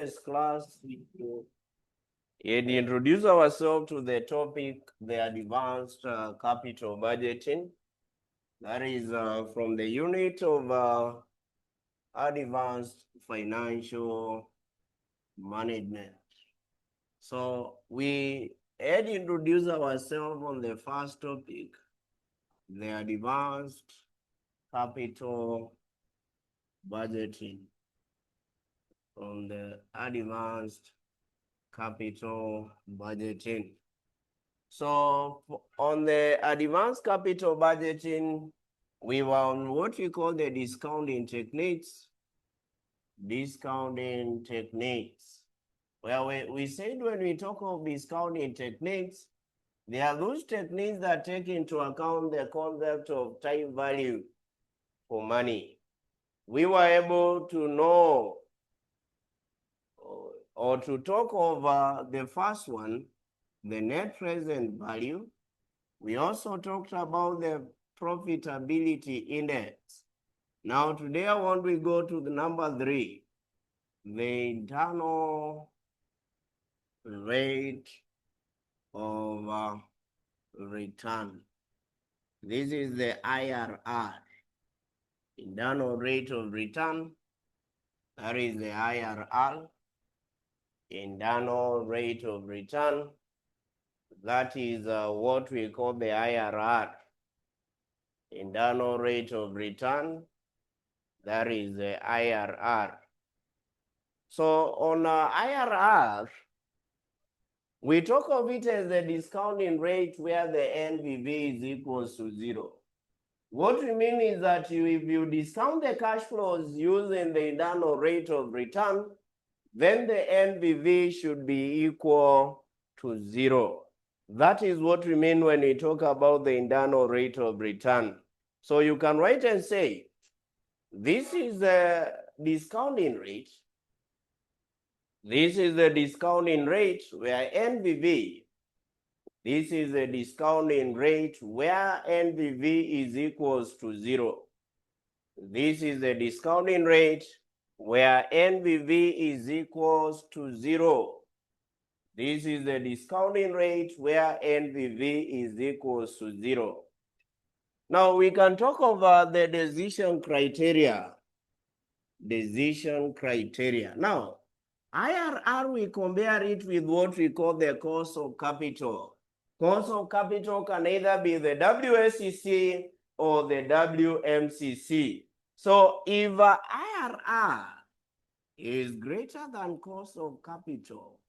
previous class, we had introduced ourselves to the topic, the advanced capital budgeting. That is from the unit of advanced financial management. So we had introduced ourselves on the first topic, the advanced capital budgeting. From the advanced capital budgeting. So on the advanced capital budgeting, we were on what we call the discounting techniques. Discounting techniques. Well, we said when we talk of discounting techniques, there are those techniques that take into account the concept of time value for money. We were able to know or to talk over the first one, the net present value. We also talked about the profitability index. Now today I want to go to the number 3, the internal rate of return. This is the IRR, internal rate of return. That is the IRR, internal rate of return. That is what we call the IRR, internal rate of return. That is the IRR. So on IRR, we talk of it as the discounting rate where the NPV is equals to 0. What we mean is that if you discount the cash flows using the internal rate of return, then the NPV should be equal to 0. That is what we mean when we talk about the internal rate of return. So you can write and say, this is the discounting rate. This is the discounting rate where NPV. This is the discounting rate where NPV is equals to 0. This is the discounting rate where NPV is equals to 0. This is the discounting rate where NPV is equals to 0. Now we can talk about the decision criteria. Decision criteria. Now, IRR, we compare it with what we call the cost of capital. Cost of capital can either be the WACC or the WMCC. So if IRR is greater than cost of capital,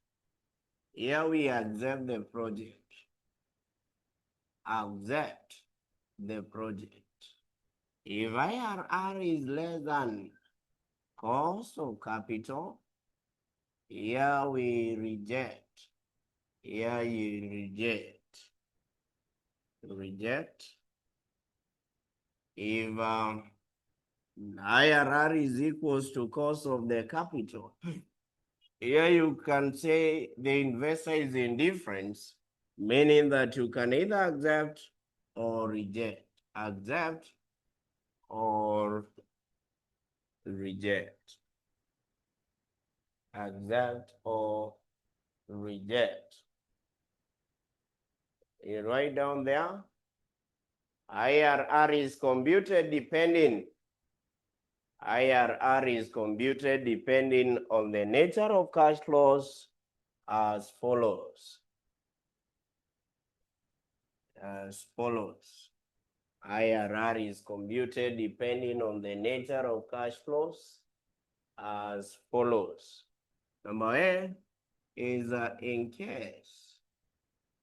here we accept the project. Accept the project. If IRR is less than cost of capital, here we reject. Here you reject. Reject. If IRR is equals to cost of the capital, here you can say the investor is indifferent, meaning that you can either accept or reject. Accept or reject. Accept or reject. You write down there. IRR is computed depending. IRR is computed depending on the nature of cash flows as follows. As follows. IRR is computed depending on the nature of cash flows as follows. Number A is in case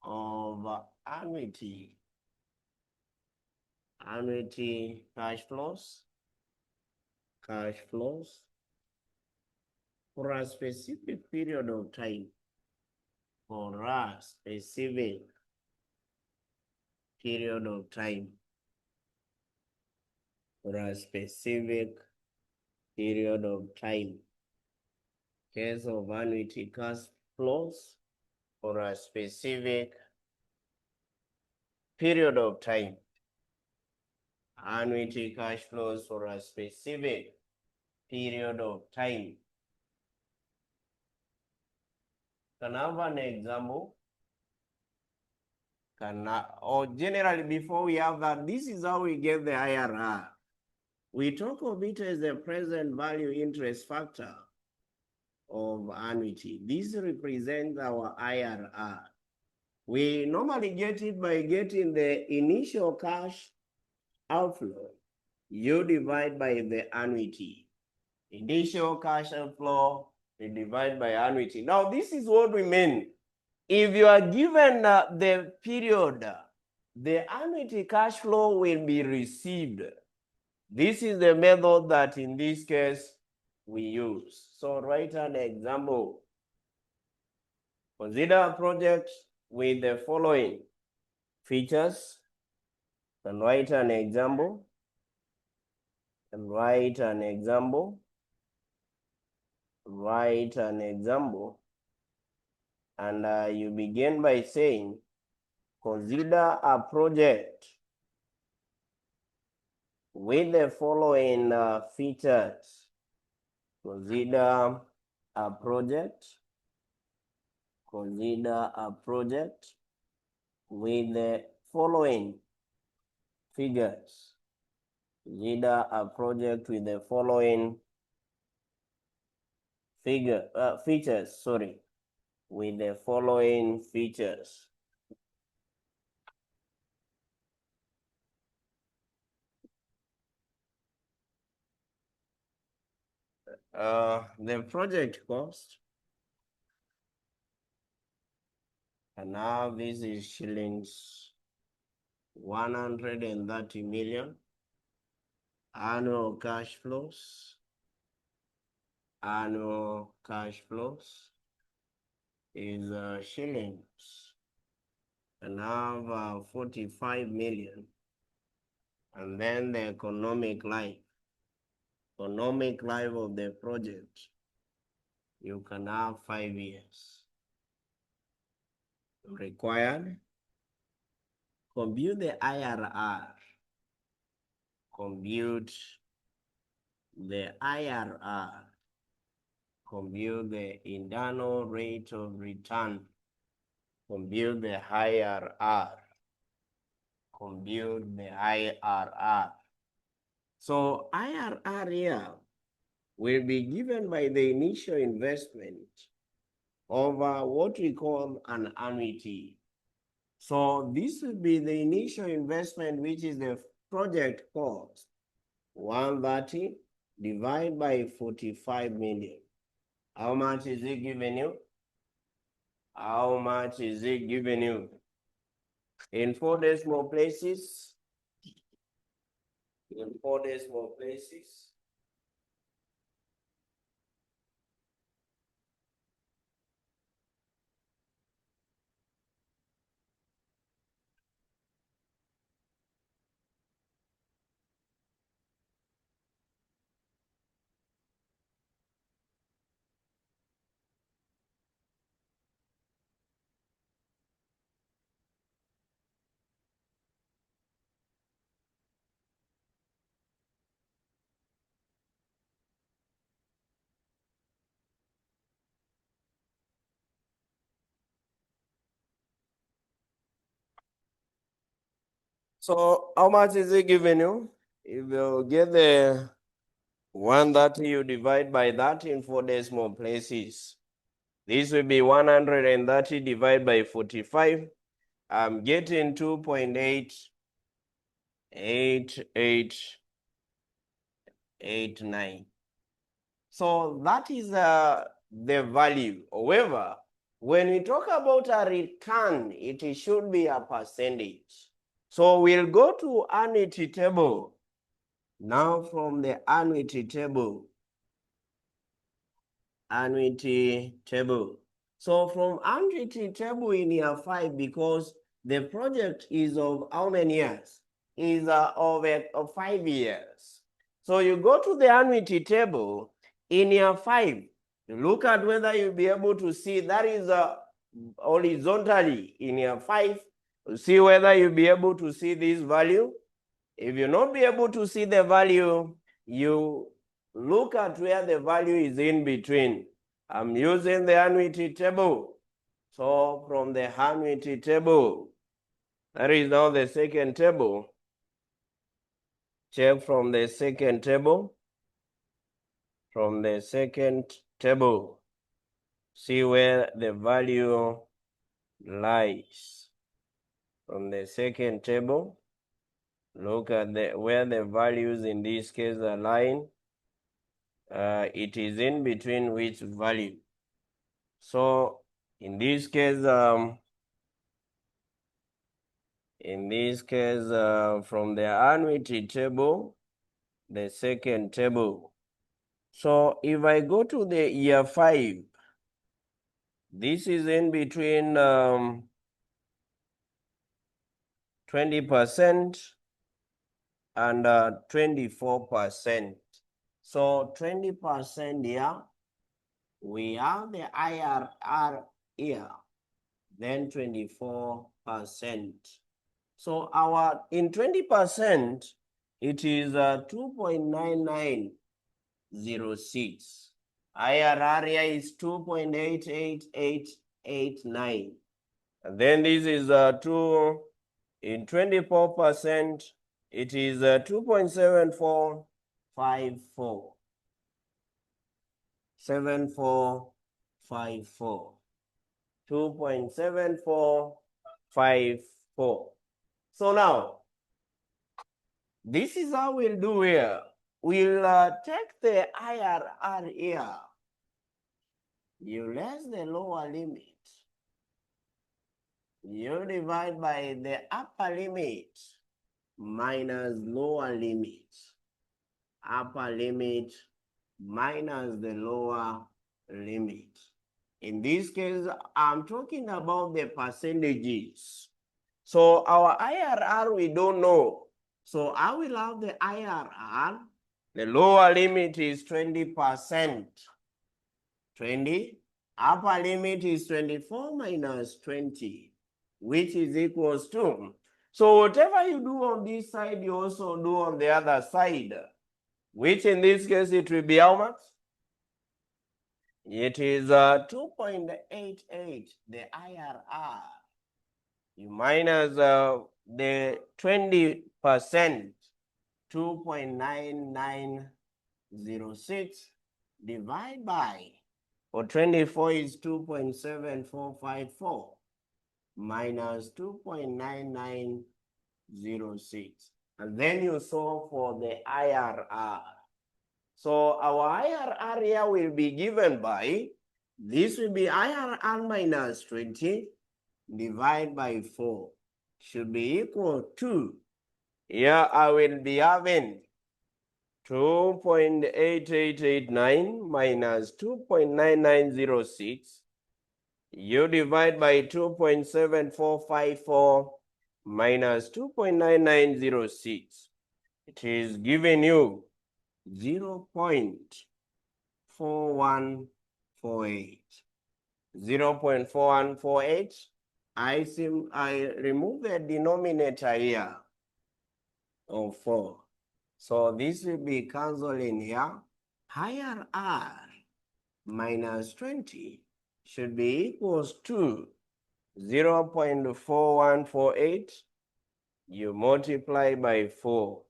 of annuity cash flows for a specific period of time. For a specific period of time. For a specific period of time. Case of annuity cash flows for a specific period of time. Annuity cash flows for a specific period of time. Can I have an example? Or generally, before we have that, this is how we get the IRR. We talk of it as the present value interest factor of annuity. This represents our IRR. We normally get it by getting the initial cash outflow. You divide by the annuity. Initial cash outflow, you divide by annuity. Now, this is what we mean. If you are given the period, the annuity cash flow will be received. This is the method that in this case we use. So write an example. Consider a project with the following features. And write an example. And write an example. Write an example. And you begin by saying, consider a project with the following features. Consider a project. Consider a project with the following figures. Consider a project with the following features. With the following features. The project cost. And now this is shillings 130 million. Annual cash flows. Annual cash flows is shillings. And have 45 million. And then the economic life. Economic life of the project. You can have 5 years. Required. Compute the IRR. Compute the IRR. Compute the internal rate of return. Compute the IRR. Compute the IRR. So IRR here will be given by the initial investment over what we call an annuity. So this will be the initial investment, which is the project cost. 130 divided by 45 million. How much is it giving you? How much is it giving you? In 4 decimal places. In 4 decimal places. So how much is it giving you? If you get the 130, you divide by that in 4 decimal places. This will be 130 divided by 45. I'm getting 2.8889. So that is the value. However, when we talk about a return, it should be a percentage. So we'll go to annuity table. Now from the annuity table. Annuity table. So from annuity table in year 5, because the project is of how many years? Is of 5 years. So you go to the annuity table in year 5. You look at whether you'll be able to see that is horizontally in year 5. See whether you'll be able to see this value. If you not be able to see the value, you look at where the value is in between. I'm using the annuity table. So from the annuity table, that is now the second table. Check from the second table. From the second table, see where the value lies. From the second table, look at where the values in this case are lying. It is in between which value. So in this case, from the annuity table, the second table. So if I go to the year 5, this is in between 20% and 24%. So 20% here, we have the IRR here, then 24%. So in 20%, it is 2.9906. IRR here is 2.88889. And then this is in 24%, it is 2.7454. 7454. 2.7454. So now, this is how we'll do here. We'll take the IRR here. You less the lower limit. You divide by the upper limit minus lower limit. Upper limit minus the lower limit. In this case, I'm talking about the percentages. So our IRR, we don't know. So I will have the IRR. The lower limit is 20%. 20. Upper limit is 24 minus 20, which is equals to. So whatever you do on this side, you also do on the other side, which in this case, it will be how much? It is 2.88, the IRR. You minus the 20%, 2.9906, divide by, for 24 is 2.7454, minus 2.9906. And then you solve for the IRR. So our IRR here will be given by, this will be IRR minus 20 divided by 4 should be equal to, here I will be having 2.8889 minus 2.9906. You divide by 2.7454 minus 2.9906. It is giving you 0.4148. 0.4148. I remove the denominator here of 4. So this will be cancelling here. IRR minus 20 should be equals to 0.4148. You multiply by 4.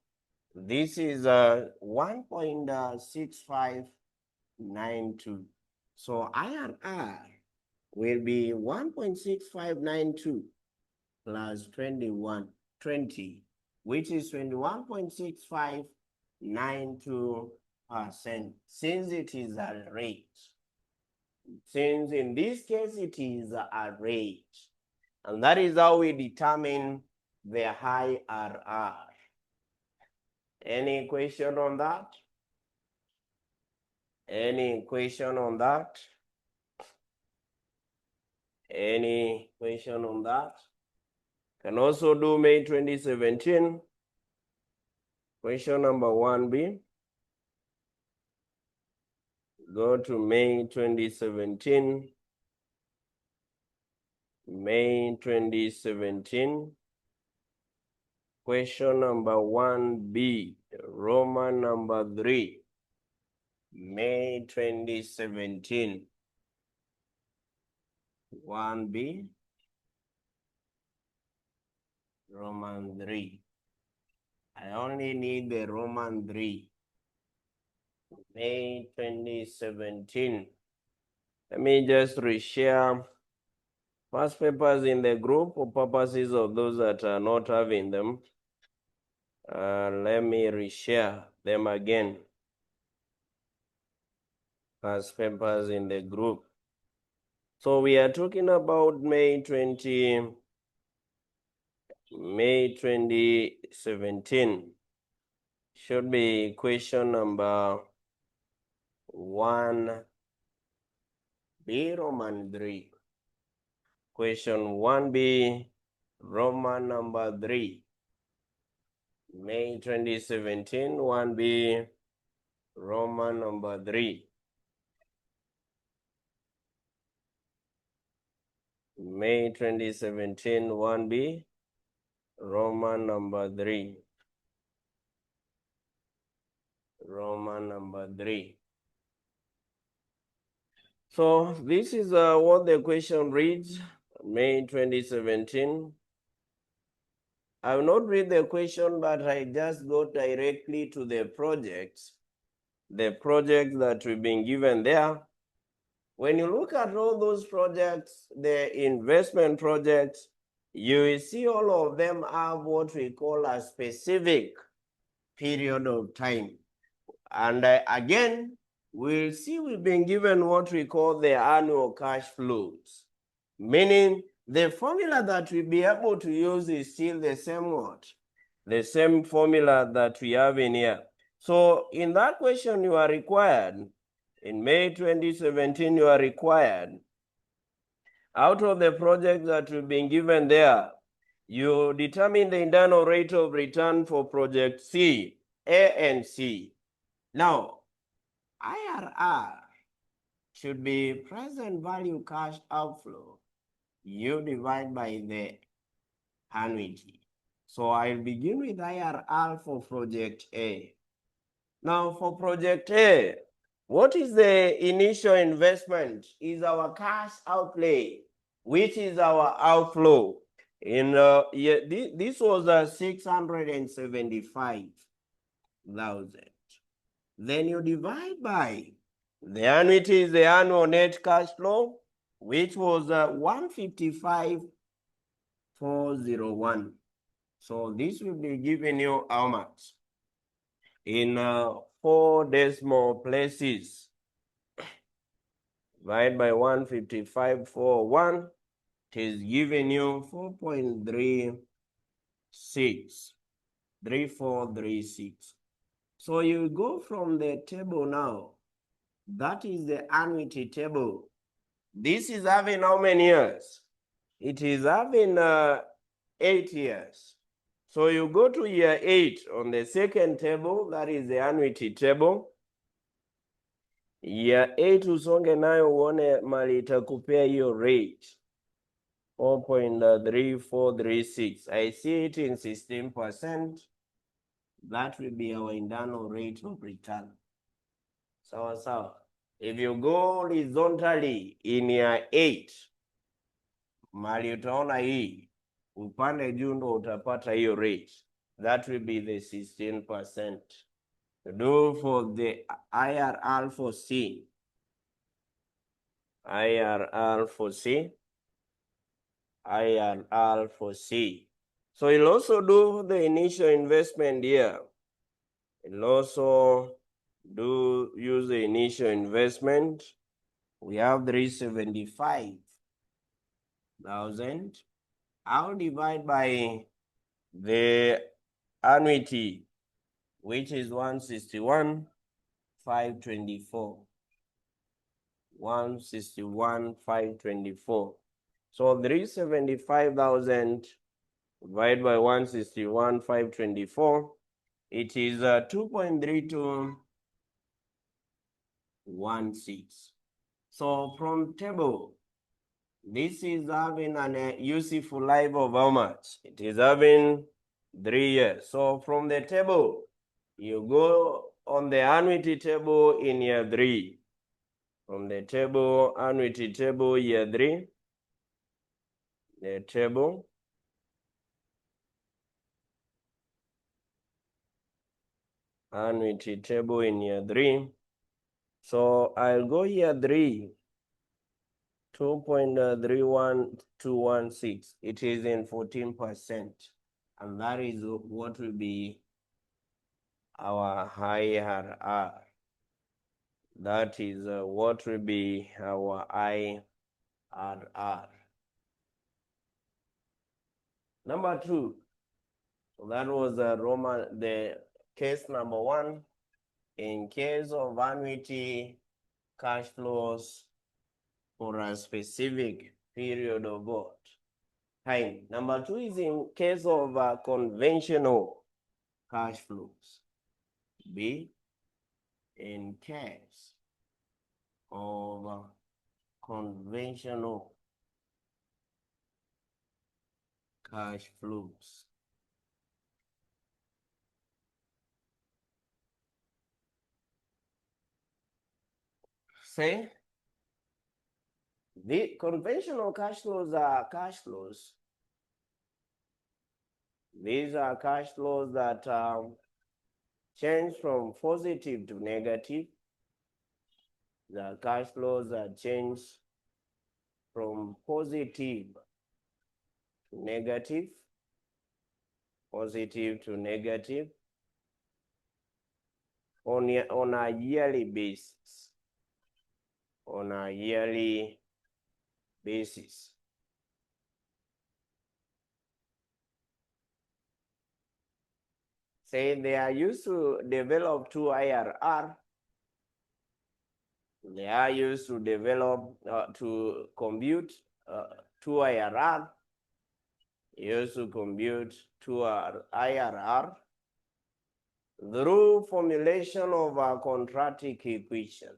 This is 1.6592. So IRR will be 1.6592 plus 20, which is 21.6592%, since it is a rate. Since in this case it is a rate. And that is how we determine the IRR. Any question on that? Any question on that? Any question on that? Can also do May 2017. Question number 1B. Go to May 2017. May 2017. Question number 1B, Roman number 3, May 2017. 1B, Roman 3. I only need the Roman 3. May 2017. Let me just reshare past papers in the group for purposes of those that are not having them. Let me reshare them again. Past papers in the group. So we are talking about May 2017. Should be question number 1B, Roman 3. Question 1B, Roman number 3. May 2017, 1B, Roman number 3. May 2017, 1B, Roman number 3. Roman number 3. So this is what the question reads, May 2017. I will not read the question, but I just go directly to the projects that we've been given there. When you look at all those projects, the investment projects, you will see all of them have what we call a specific period of time. And again, we'll see we've been given what we call the annual cash flows, meaning the formula that we'll be able to use is still the same what? The same formula that we have in here. So in that question, you are required, in May 2017, you are required, out of the projects that we've been given there, you determine the internal rate of return for project C, A and C. Now, IRR should be present value cash outflow. You divide by the annuity. So I'll begin with IRR for project A. Now for project A, what is the initial investment? Is our cash outlay, which is our outflow. In this was 675,000. Then you divide by the annuity is the annual net cash flow, which was 155,401. So this will be giving you how much? In 4 decimal places. Divide by 155,401, it is giving you 4.36, 3436. So you go from the table now. That is the annuity table. This is having how many years? It is having 8 years. So you go to year 8 on the second table, that is the annuity table. Year 8 usonge nayo uone mali itakupea hiyo rate 4.3436. I see it in 16%. That will be our internal rate of return. Sawa. If you go horizontally in year 8, mali utaona hii, upande juu ndo utapata hiyo rate. That will be the 16%. Do for the IRR for C. IRR for C. IRR for C. So you'll also do the initial investment here. You'll also use the initial investment. We have 375,000. I'll divide by the annuity, which is 161,524. 161,524. So 375,000 divided by 161,524. It is 2.3216. So from table, this is having an useful life of how much? It is having 3 years. So from the table, you go on the annuity table in year 3. From the table, annuity table, year 3, the table. Annuity table in year 3. So I'll go year 3, 2.31216. It is in 14%. And that is what will be our IRR. That is what will be our IRR. Number 2, so that was the case number 1. In case of annuity cash flows for a specific period of what? Time. Number 2 is in case of conventional cash flows. B, in case of conventional cash flows. Say, the conventional cash flows are cash flows. These are cash flows that change from positive to negative. The cash flows that change from positive to negative, positive to negative on a yearly basis. On a yearly basis. Say they are used to develop 2 IRR. They are used to develop, to compute 2 IRR. Used to compute 2 IRR through formulation of a quadratic equation.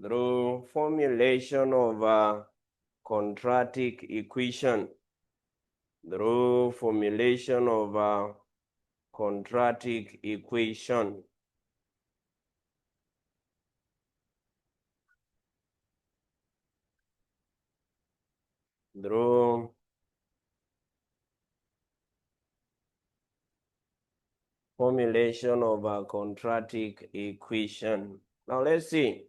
Through formulation of a quadratic equation. Through formulation of a quadratic equation. Through formulation of a quadratic equation. Now let's see.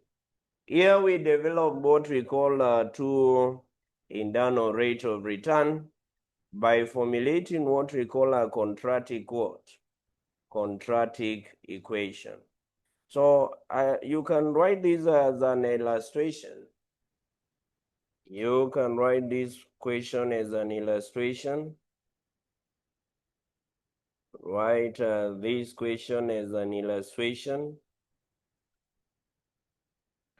Here we develop what we call 2 internal rate of return by formulating what we call a quadratic what? Quadratic equation. So you can write this as an illustration. You can write this equation as an illustration. Write this equation as an illustration.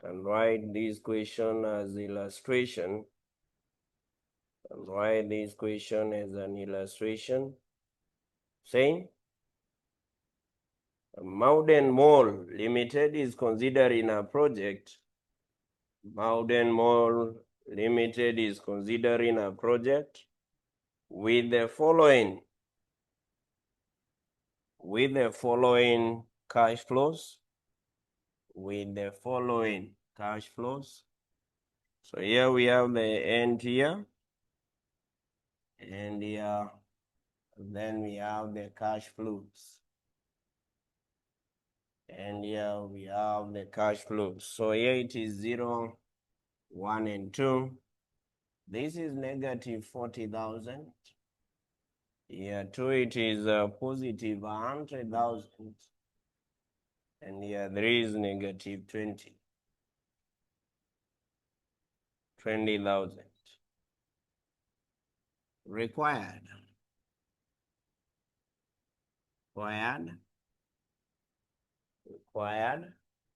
And write this equation as illustration. And write this equation as an illustration. Saying Mauden Mall Limited is considering a project. Mauden Mall Limited is considering a project with the following cash flows. With the following cash flows. So here we have the end here. And here, then we have the cash flows. And here we have the cash flows. So here it is 0, 1, and 2. This is negative 40,000. Here 2 it is positive 100,000. And here 3 is negative 20,000. Required.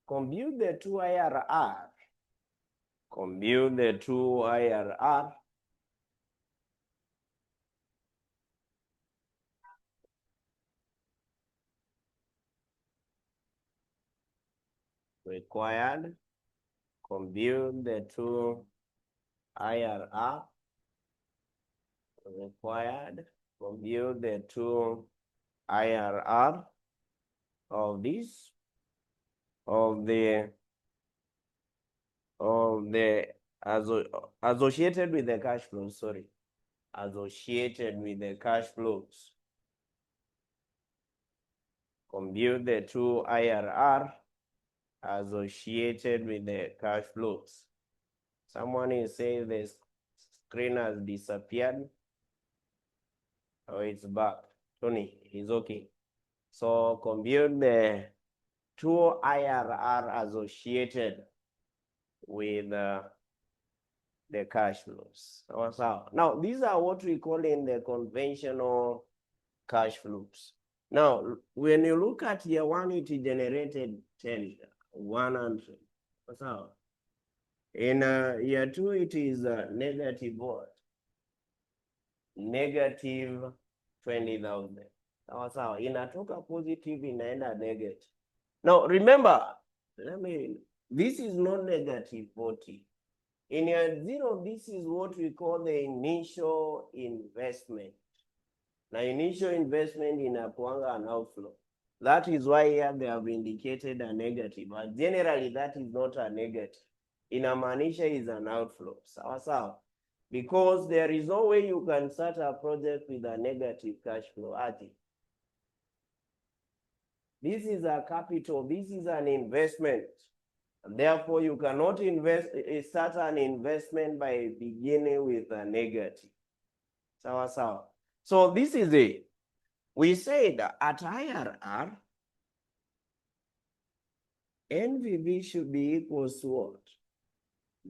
Compute the 2 IRR. Compute the 2 IRR. Required. Compute the 2 IRR. Required. Compute the 2 IRR of this, of the associated with the cash flow, sorry. associated with the cash flows. Compute the true IRR associated with the cash flows. Someone is saying the screen has disappeared. Oh, it's back. Tony, he's okay. So compute the true IRR associated with the cash flows. Now, these are what we call in the conventional cash flows. Now, when you look at year one, it generated 10, 100. In year two, it is negative what? Negative 20,000. Sawa. Inatoka positive, inaenda negative. Now, remember, this is not negative 40. In year zero, this is what we call the initial investment. Now, initial investment inakuanga an outflow. That is why here they have indicated a negative. But generally, that is not a negative. Inamaanisha is an outflow. Sawa. Because there is no way you can start a project with a negative cash flow. This is a capital. This is an investment. Therefore, you cannot start an investment by beginning with a negative. Sawa. So this is it. We said at IRR, NPV should be equal to what?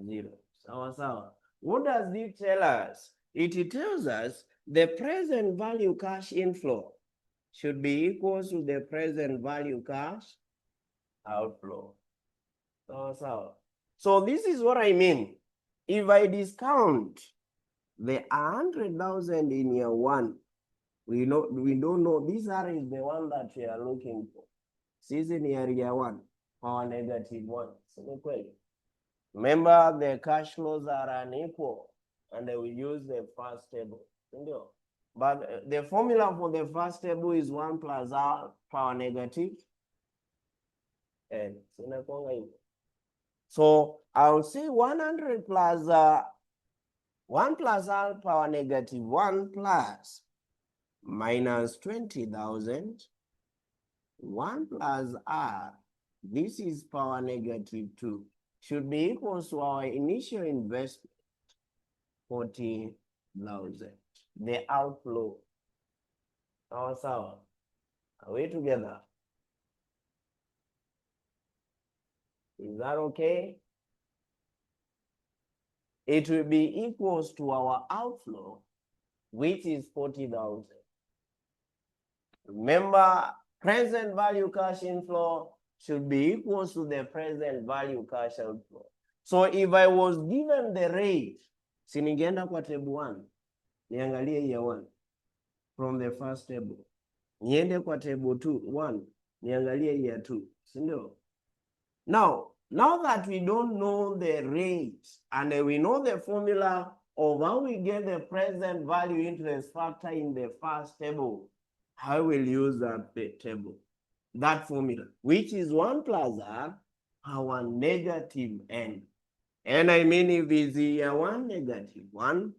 0. Sawa. What does it tell us? It tells us the present value cash inflow should be equal to the present value cash outflow. So this is what I mean. If I discount the 100,000 in year one, we don't know. This R is the one that we are looking for. Season year one, power negative 1. Remember, the cash flows are unequal, and we use the first table. But the formula for the first table is 1 plus R power negative n. So I'll say 100 plus 1 plus R power negative 1 plus minus 20,000, 1 plus R, this is power negative 2, should be equal to our initial investment, 40,000. The outflow. Sawa. Are we together? Is that okay? It will be equals to our outflow, which is 40,000. Remember, present value cash inflow should be equal to the present value cash outflow. So if I was given the rate, siningeenda kwa table 1, niangalie year 1 from the first table. Niende kwa table 1, niangalie year 2. Sindio? Now that we don't know the rate and we know the formula of how we get the present value interest factor in the first table, I will use that table, that formula, which is 1 plus R power negative n. And I mean, if it's year 1 negative 1,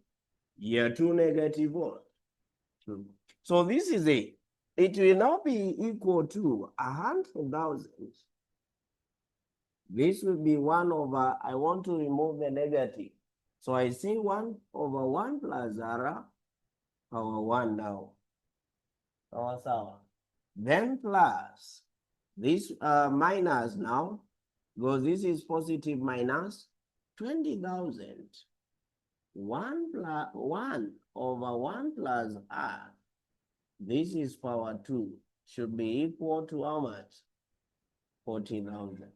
year 2 negative 1, 2. So this is it. It will now be equal to 100,000. This will be 1 over, I want to remove the negative. So I say 1 over 1 plus R power 1 now. Sawa. Then plus this minus now, because this is positive minus 20,000. 1 plus 1 over 1 plus R. This is power 2. Should be equal to how much? 40,000.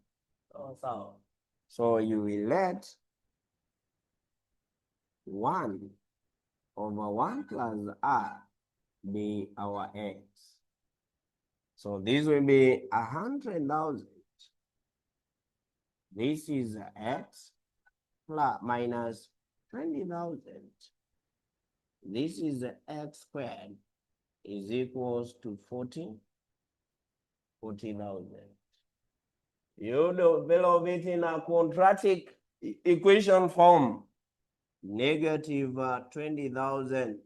So you will let 1 over 1 plus R be our X. So this will be 100,000. This is X plus minus 20,000. This is X squared is equals to 40,000. You develop it in a quadratic equation form. negative 20,000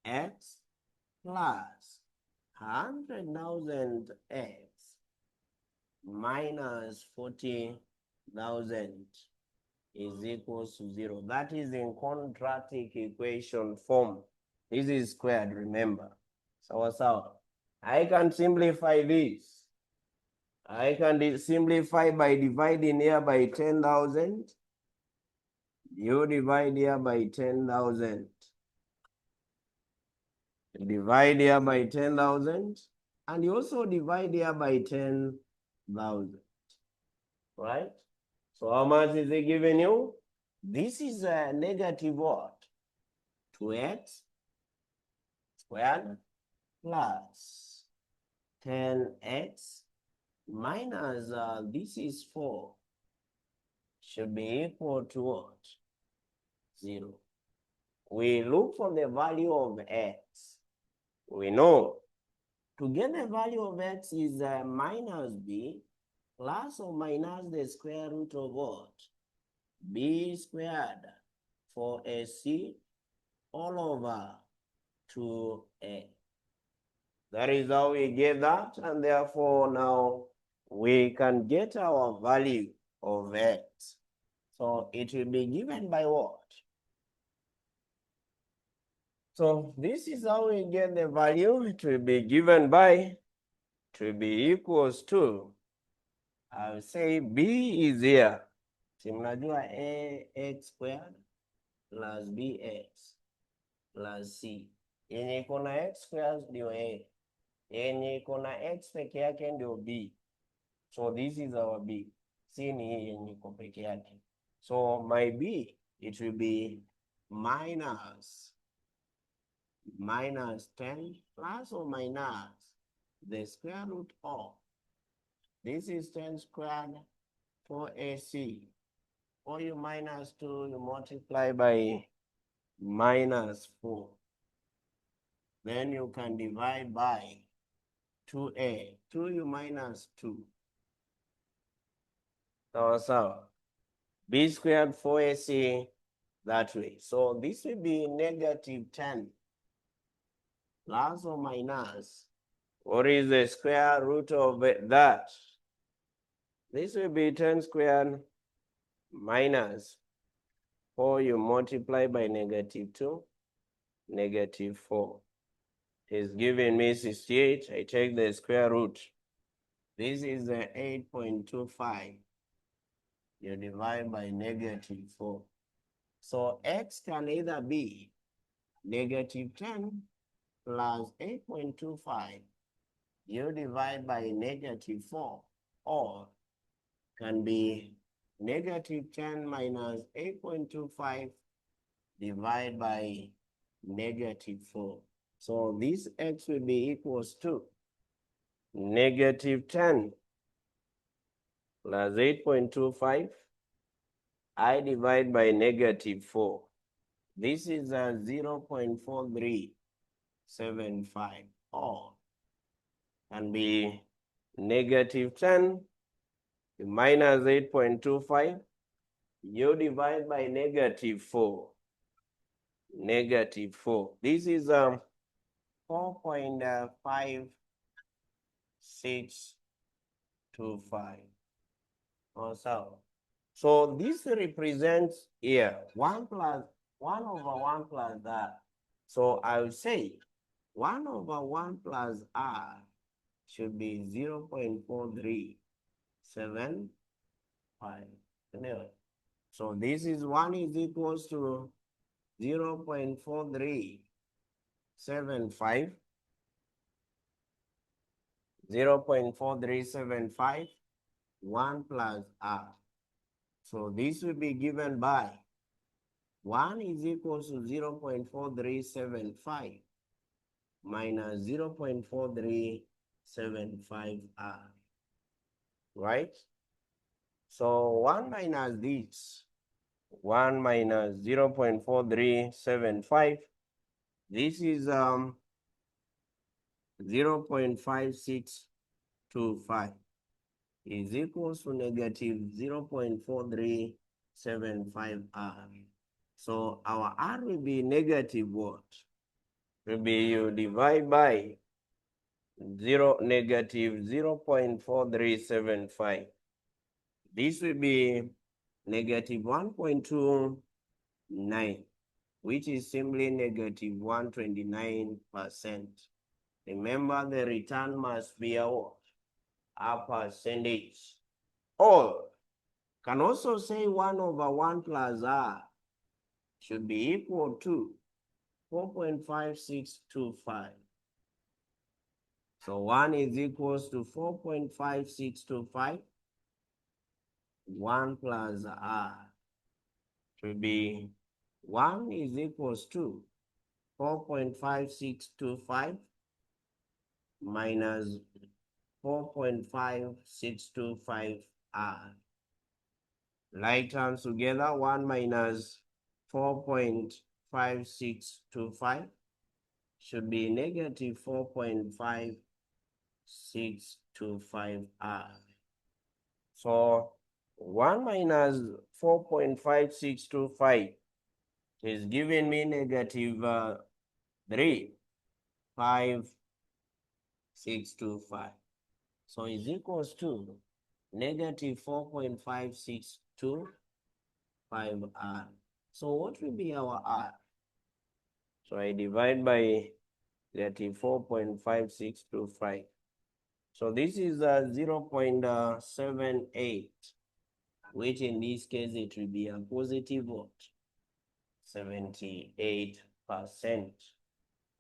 x plus 100,000 x minus 40,000 is equals to 0. That is in quadratic equation form. This is squared, remember. So I can simplify this. I can simplify by dividing here by 10,000. You divide here by 10,000. Divide here by 10,000. And you also divide here by 10,000. Right? So how much is it giving you? This is a negative what? 2x squared plus 10x minus this is 4 should be equal to what? 0. We look for the value of x. We know to get the value of x is minus b plus or minus the square root of what? B squared 4ac all over 2a. That is how we get that, and therefore now we can get our value of x. So it will be given by what? So this is how we get the value. It will be given by, it will be equals to, I'll say b is here. Si mnajua ax squared plus bx plus c. Yenye iko na x squared ndio a. Yenye iko na x peke yake ndio b. So this is our b. C ni hii yenye iko peke yake. So my b, it will be minus 10 plus or minus the square root of, this is 10 squared 4ac. Or you minus 2, you multiply by minus 4. Then you can divide by 2a. 2 you minus 2. So b squared 4ac that way. So this will be negative 10 plus or minus. What is the square root of that? This will be 10 squared minus 4 you multiply by negative 2, negative 4. Is giving me 68. I take the square root. This is 8.25. You divide by negative 4. So x can either be negative 10 plus 8.25. You divide by negative 4, or can be negative 10 minus 8.25 divided by negative 4. So this x will be equals to negative 10 plus 8.25. I divide by negative 4. This is a 0.4375, or can be negative 10 minus 8.25. You divide by negative 4. Negative 4. This is 4.5625. So this represents here 1 over 1 plus r. So I will say 1 over 1 plus r should be 0.4375. So this is 1 is equals to 0.4375. 0.4375, 1 plus r. So this will be given by 1 is equals to 0.4375 minus 0.4375r. Right? So 1 minus this, 1 minus 0.4375, this is 0.5625 is equals to negative 0.4375r. So our R will be negative what? Will be you divide by negative 0.4375. This will be negative 1.29, which is simply negative 129%. Remember, the return must be a what? A percentage. Or can also say 1 over 1 plus R should be equal to 4.5625. So 1 is equals to 4.5625. 1 plus R should be 1 is equals to 4.5625 minus 4.5625 R. Like terms together, 1 minus 4.5625 should be negative 4.5625 R. So 1 minus 4.5625 is giving me negative 3.5625. So is equals to negative 4.5625 R. So what will be our R? So I divide by negative 4.5625. So this is 0.78, which in this case it will be a positive what? 78%.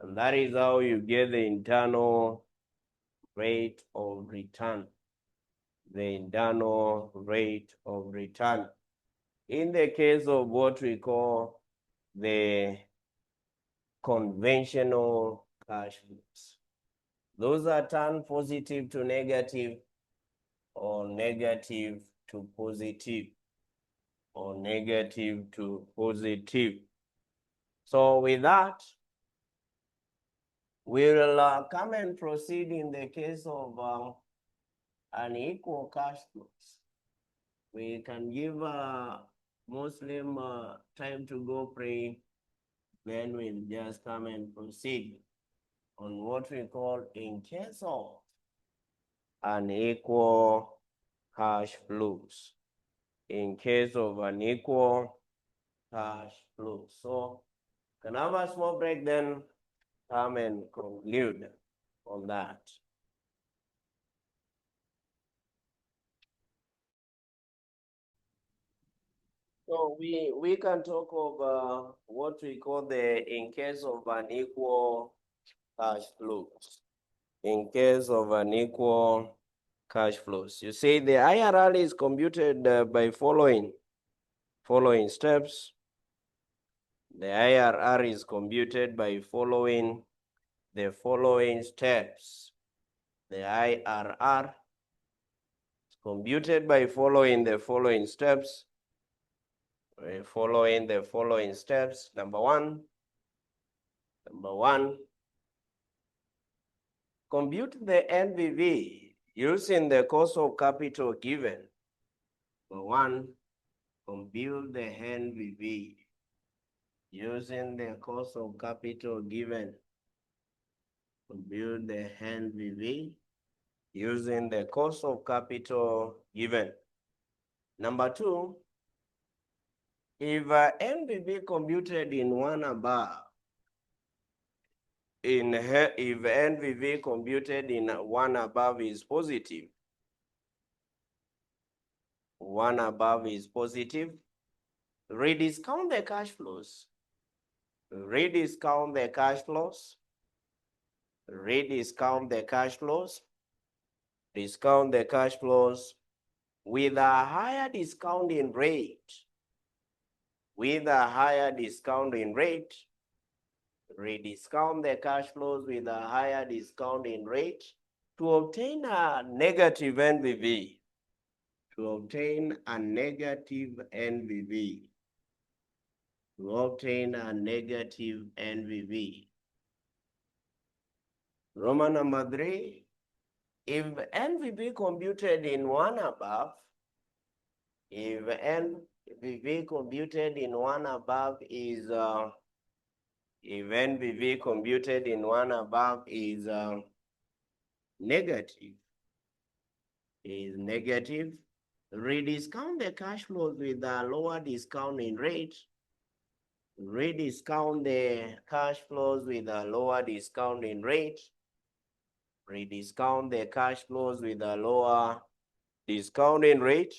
And that is how you get the internal rate of return. The internal rate of return. In the case of what we call the conventional cash flows, those are turned positive to negative, or negative to positive, or negative to positive. So with that, we will come and proceed in the case of unequal cash flows. We can give Muslim time to go pray, then we'll just come and proceed on what we call in case of unequal cash flows. In case of unequal cash flows. So can I have a small break, then come and conclude on that. So we can talk of what we call the in case of unequal cash flows. In case of unequal cash flows, you see the IRR is computed by following steps. The IRR is computed by following the following steps. The IRR is computed by following the following steps. Following the following steps. Number one, compute the NBV using the cost of capital given. Number one, compute the NBV using the cost of capital given. Compute the NBV using the cost of capital given. Number two, if NBV computed in one above, if NBV computed in one above is positive, one above is positive, rediscount the cash flows. Rediscount the cash flows. Rediscount the cash flows. Discount the cash flows with a higher discounting rate. With a higher discounting rate. Rediscount the cash flows with a higher discounting rate to obtain a negative NBV. To obtain a negative NBV. To obtain a negative NBV. Roman number 3, if NBV computed in one above, if NBV computed in one above is if NBV computed in one above is negative, rediscount the cash flows with a lower discounting rate. Rediscount the cash flows with a lower discounting rate. Rediscount the cash flows with a lower discounting rate.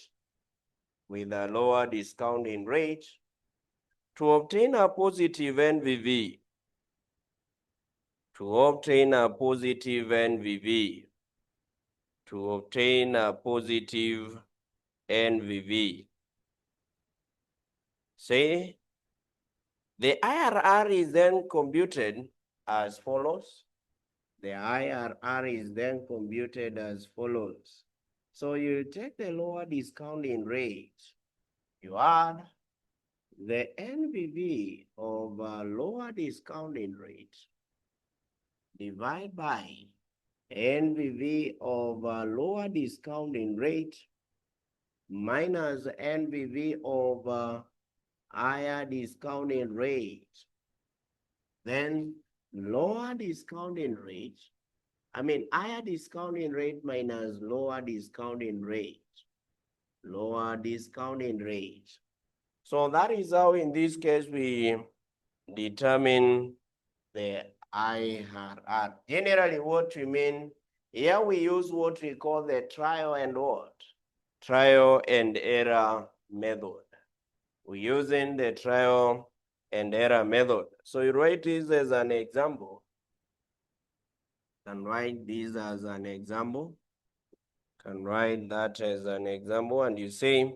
With a lower discounting rate to obtain a positive NBV. To obtain a positive NBV. To obtain a positive NBV. Say, the IRR is then computed as follows. The IRR is then computed as follows. So you take the lower discounting rate, you add the NBV of a lower discounting rate, divide by NBV of a lower discounting rate minus NBV of a higher discounting rate. Then higher discounting rate minus lower discounting rate. Lower discounting rate. So that is how in this case we determine the IRR. Generally what we mean, here we use what we call the trial and what? Trial and error method. We're using the trial and error method. So you write this as an example. Can write this as an example. Can write that as an example, and you say,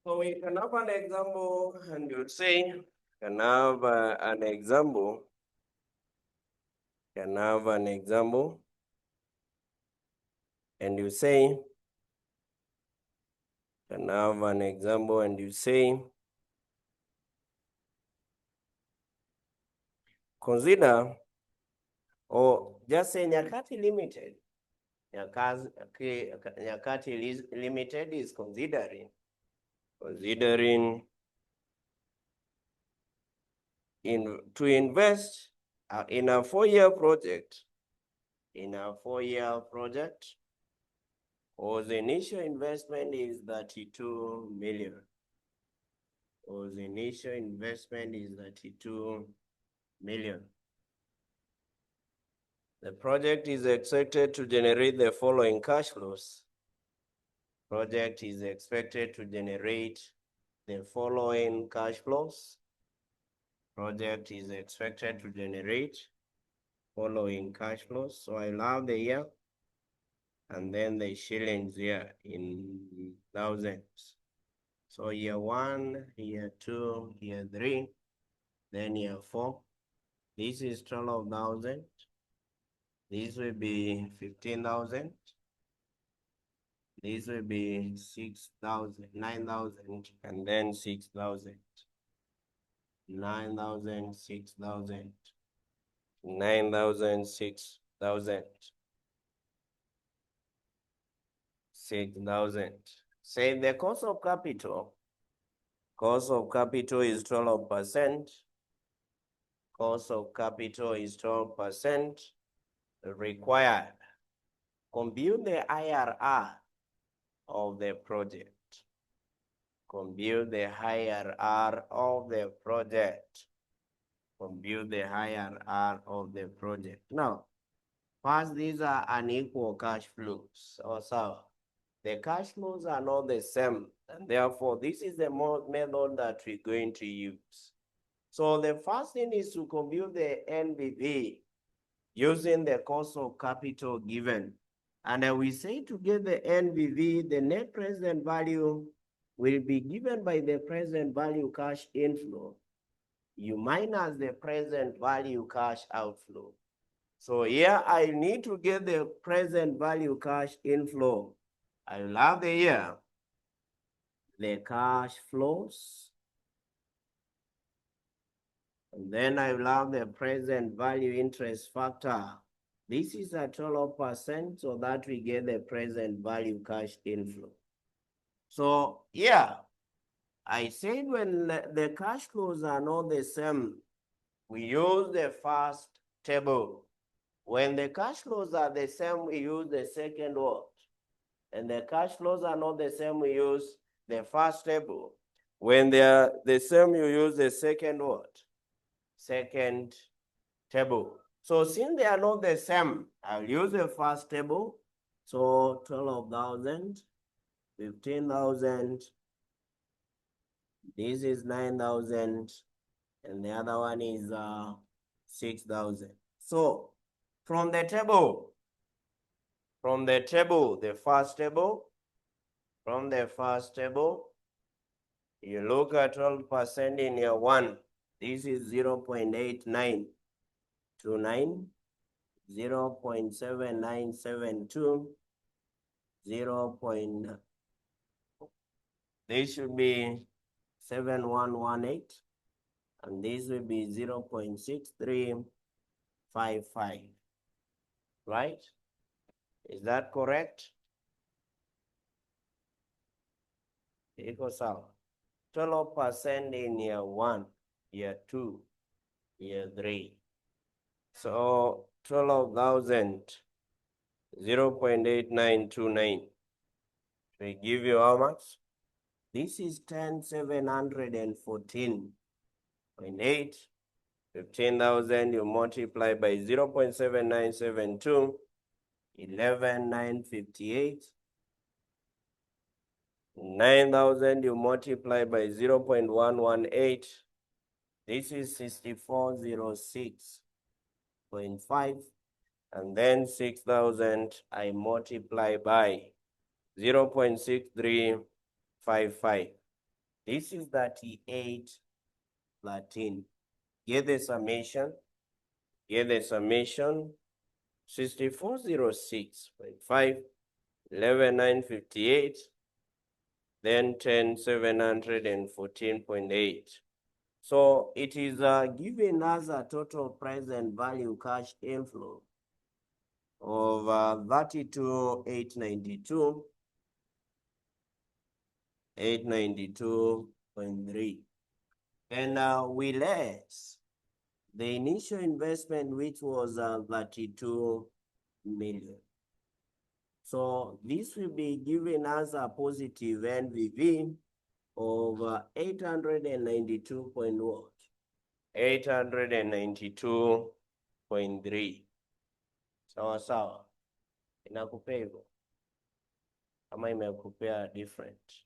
so we can have an example, and you say, can have an example. Can have an example, and you say, can have an example, and you say, consider, or just say Nyakati Limited. Nyakati Limited is considering to invest in a 4-year project. In a 4-year project, or the initial investment is 32 million. Or the initial investment is 32 million. The project is expected to generate the following cash flows. Project is expected to generate the following cash flows. Project is expected to generate following cash flows. So I'll have the year and then the shillings here in thousands. So year 1, year 2, year 3, then year 4. This is 12,000. This will be 15,000. This will be 6,000, 9,000, and then 6,000. 9,000, 6,000. 9,000, 6,000. 6,000. Say the cost of capital. Cost of capital is 12%. Cost of capital is 12% required. Compute the IRR of the project. Compute the IRR of the project. Compute the IRR of the project. Now, first, these are unequal cash flows. Also, the cash flows are not the same, and therefore, this is the method that we're going to use. So the first thing is to compute the NBV using the cost of capital given. And we say to get the NBV, the net present value will be given by the present value cash inflow. You minus the present value cash outflow. So here I need to get the present value cash inflow. I will have the year, the cash flows, and then I will have the present value interest factor. This is at 12%, so that we get the present value cash inflow. So yeah, I said when the cash flows are not the same, we use the first table. When the cash flows are the same, we use the second one. And the cash flows are not the same, we use the first table. When they are the same, you use the second what? Second table. So since they are not the same, I'll use the first table. So 12,000, 15,000. This is 9,000, and the other one is 6,000. So from the table, the first table, from the first table, you look at 12% in year 1. This is 0.8929, 0.7972, this should be 7118, and this will be 0.6355, right? Is that correct? Equals out 12% in year 1, year 2, year 3. So 12,000, 0.8929. We give you how much? This is 10,714.8. 15,000 you multiply by 0.7972, 11,958. 9,000 you multiply by 0.118. This is 6406.5. And then 6,000 I multiply by 0.6355. This is 3813. Get the summation. 6406.5, 11,958, then 10,714.8. So it is giving us a total present value cash inflow of 892.3. And we less the initial investment, which was 32 million. So this will be giving us a positive NBV of 892.3. Sawa sawa, inakupea hivyo kama imekupea different.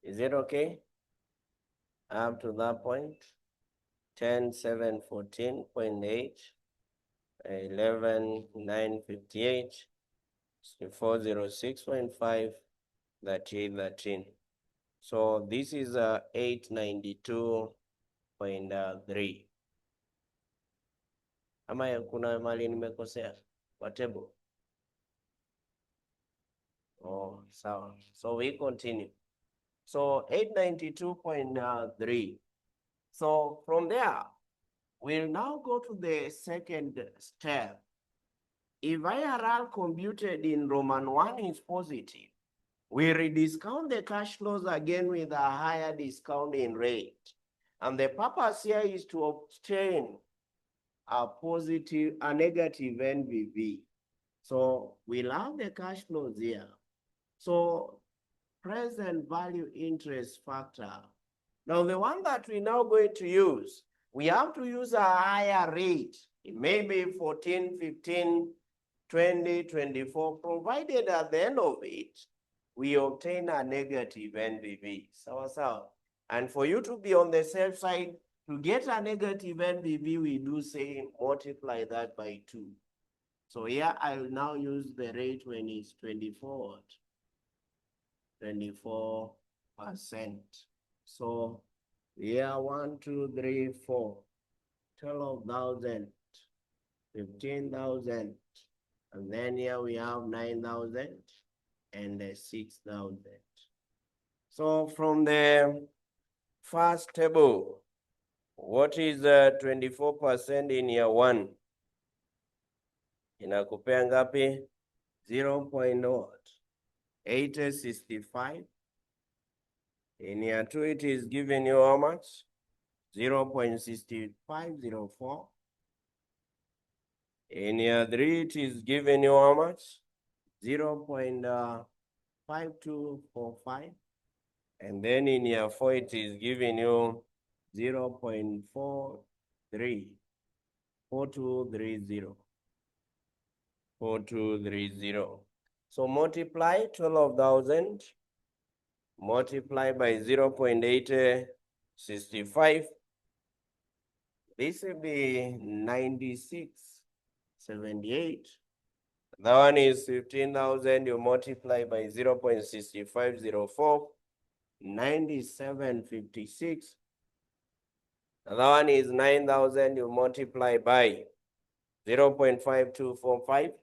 Is it okay? Up to that point, 10, 7, 14.8, 11, 9, 58, 406.5, 38, 13. So this is 892.3. Ama kuna mali nimekosea kwa table? Oh, sawa. So we continue. So 892.3. So from there, we'll now go to the second step. If IRR computed in Roman 1 is positive, we rediscount the cash flows again with a higher discounting rate. And the purpose here is to obtain a negative NBV. So we'll have the cash flows here. So present value interest factor. Now the one that we're now going to use, we have to use a higher rate. It may be 14, 15, 20, 24, provided at the end of it, we obtain a negative NBV. Sawa. And for you to be on the safe side, to get a negative NBV, we do say multiply that by 2. So here I will now use the rate when it's 24%. So here 1, 2, 3, 4, 12,000, 15,000, and then here we have 9,000 and 6,000. So from the first table, what is 24% in year 1? Inakupea ngapi? 0.865. In year 2, it is giving you how much? 0.6504. In year 3, it is giving you how much? 0.5245. And then in year 4, it is giving you 0.43. 4230. So multiply 12,000, multiply by 0.865. This will be 96.78. That one is 15,000. You multiply by 0.6504, 97.56. That one is 9,000. You multiply by 0.5245.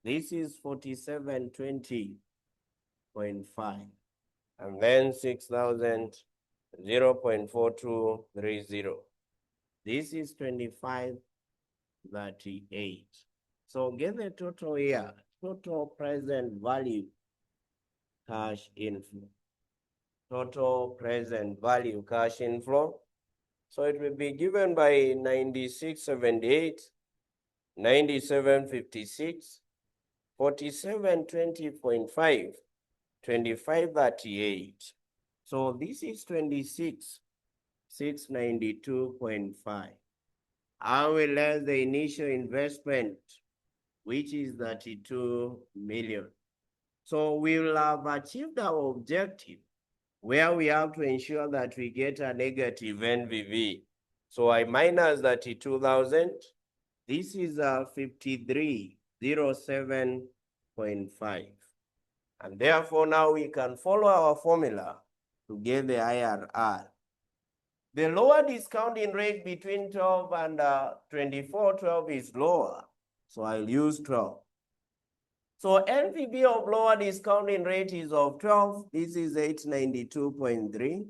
This is 4720.5. And then 6,000, 0.4230. This is 2538. So get the total here, total present value cash inflow. Total present value cash inflow. So it will be given by 9678, 9756, 4720.5, 2538. So this is 26,692.5. I will less the initial investment, which is 32 million. So we will have achieved our objective where we have to ensure that we get a negative NBV. So I minus 32,000. This is 5307.5. And therefore now we can follow our formula to get the IRR. The lower discounting rate between 12 and 24, 12 is lower. So I'll use 12. So NBV of lower discounting rate is of 12. This is 892.3.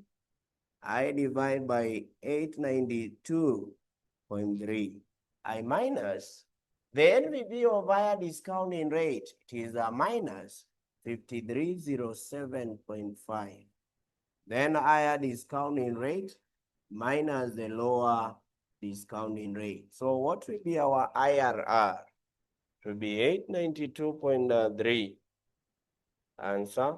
I divide by 892.3. I minus the NBV of higher discounting rate. It is a minus 5307.5. Then higher discounting rate minus the lower discounting rate. So what will be our IRR? It will be 892.3. Answer.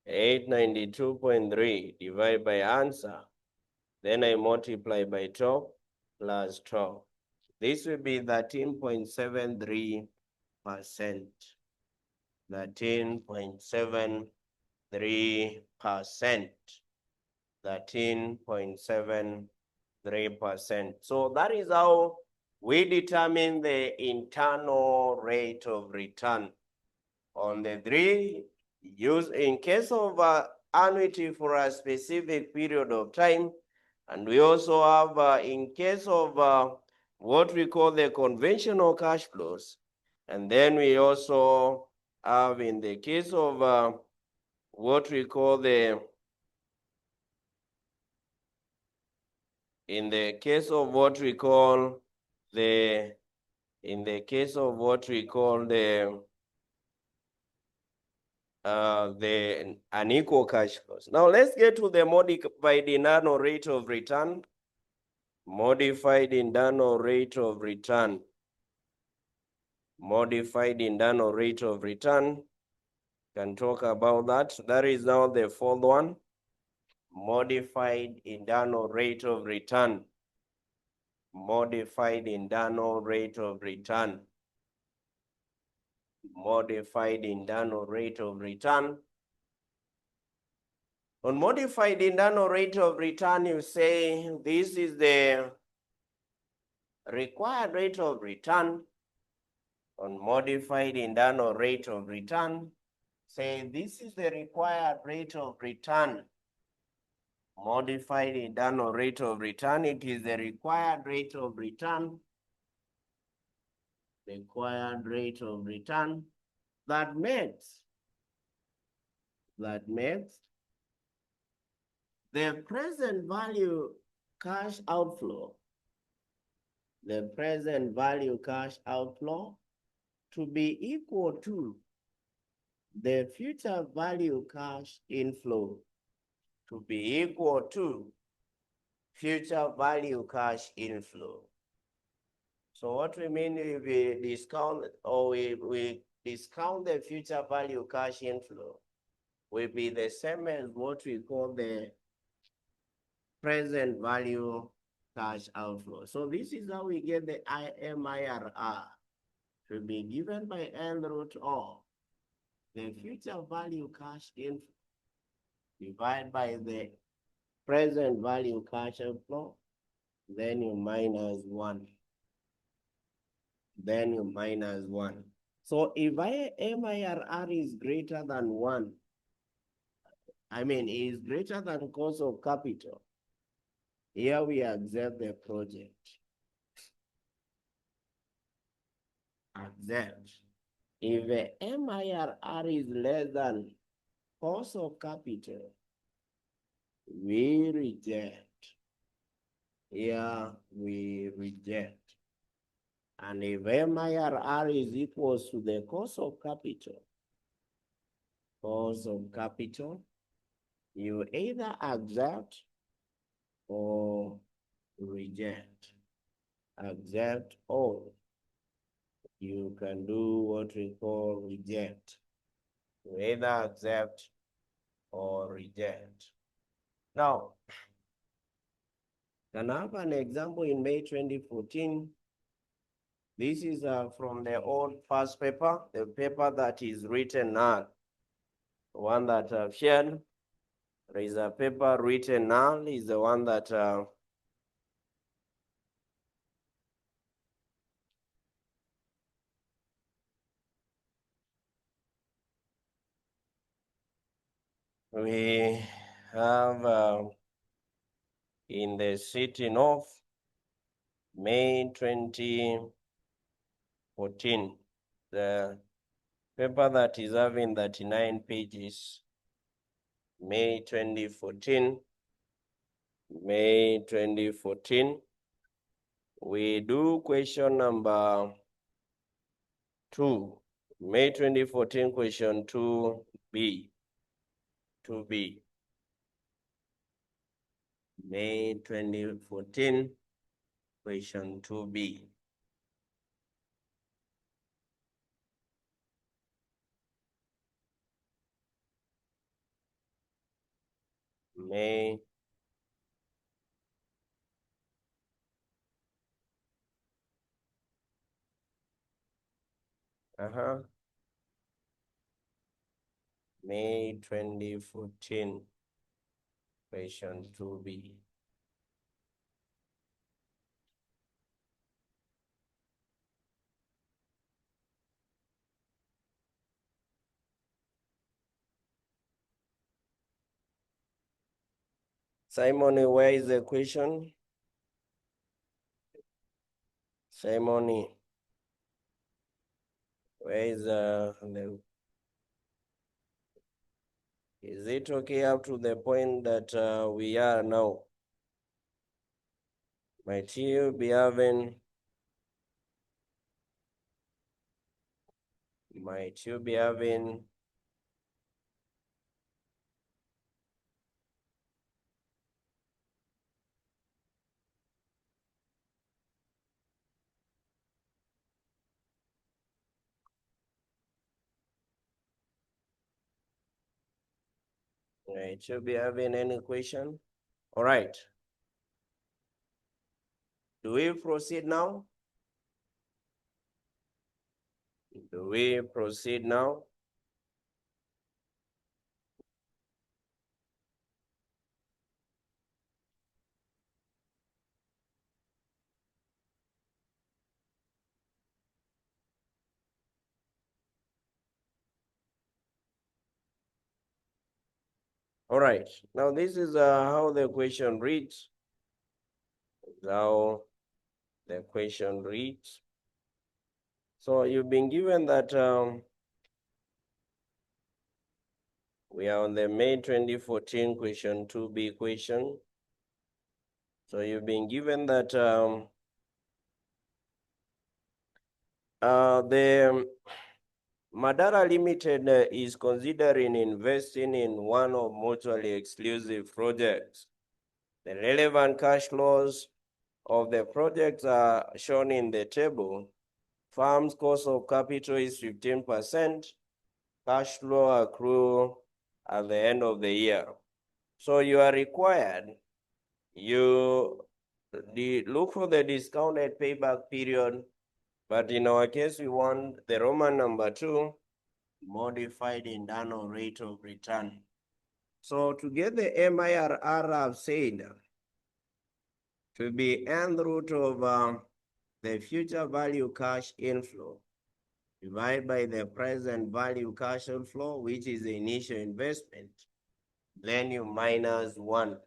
892.3 divided by answer. Then I multiply by 12 plus 12. This will be 13.73%. 13.73%. 13.73%. So that is how we determine the internal rate of return on the three use in case of annuity for a specific period of time. And we also have in case of what we call the conventional cash flows. And then we also have in the case of what we call the in the case of what we call the unequal cash flows. Now let's get to the modified internal rate of return. Modified internal rate of return. Modified internal rate of return. Can talk about that. That is now the fourth one. Modified internal rate of return. Modified internal rate of return. Modified internal rate of return. On modified internal rate of return, you say this is the required rate of return. On modified internal rate of return, say this is the required rate of return. Modified internal rate of return, it is the required rate of return. Required rate of return that makes the present value cash outflow, to be equal to the future value cash inflow, to be equal to future value cash inflow. So what we mean if we discount or we discount the future value cash inflow will be the same as what we call the present value cash outflow. So this is how we get the MIRR, to be given by N root of the future value cash inflow divided by the present value cash outflow, then you minus 1. Then you minus 1. So if MIRR is greater than 1, is greater than cost of capital, here we accept the project. Accept. If the MIRR is less than cost of capital, we reject. Here we reject. And if MIRR is equals to the cost of capital, you either accept or reject. Accept or you can do what we call reject. You either accept or reject. Now, can I have an example in May 2014? This is from the old past paper, the paper that is written now, the one that I've shared. There is a paper written now, is the one that we have in the sitting of May 2014. The paper that is having 39 pages, May 2014. May 2014. We do question number 2. May 2014 question 2B. 2B. May 2014 question 2B. May 2014, question 2B. Simon, where is the question? Simon, where is is it okay up to the point that we are now? Might you be having any question? All right. Do we proceed now? Do we proceed now? All right. Now this is how the question reads. Now the question reads. So you've been given that we are on the May 2014 question 2B question. So you've been given that the Madara Limited is considering investing in one or mutually exclusive projects. The relevant cash flows of the projects are shown in the table. Firm's cost of capital is 15%. Cash flow accrue at the end of the year. So you are required, you look for the discounted payback period, but in our case, we want the Roman number 2 modified internal rate of return. So to get the MIRR, I've said to be n root of the future value cash inflow divided by the present value cash outflow, which is the initial investment. Then you minus 1.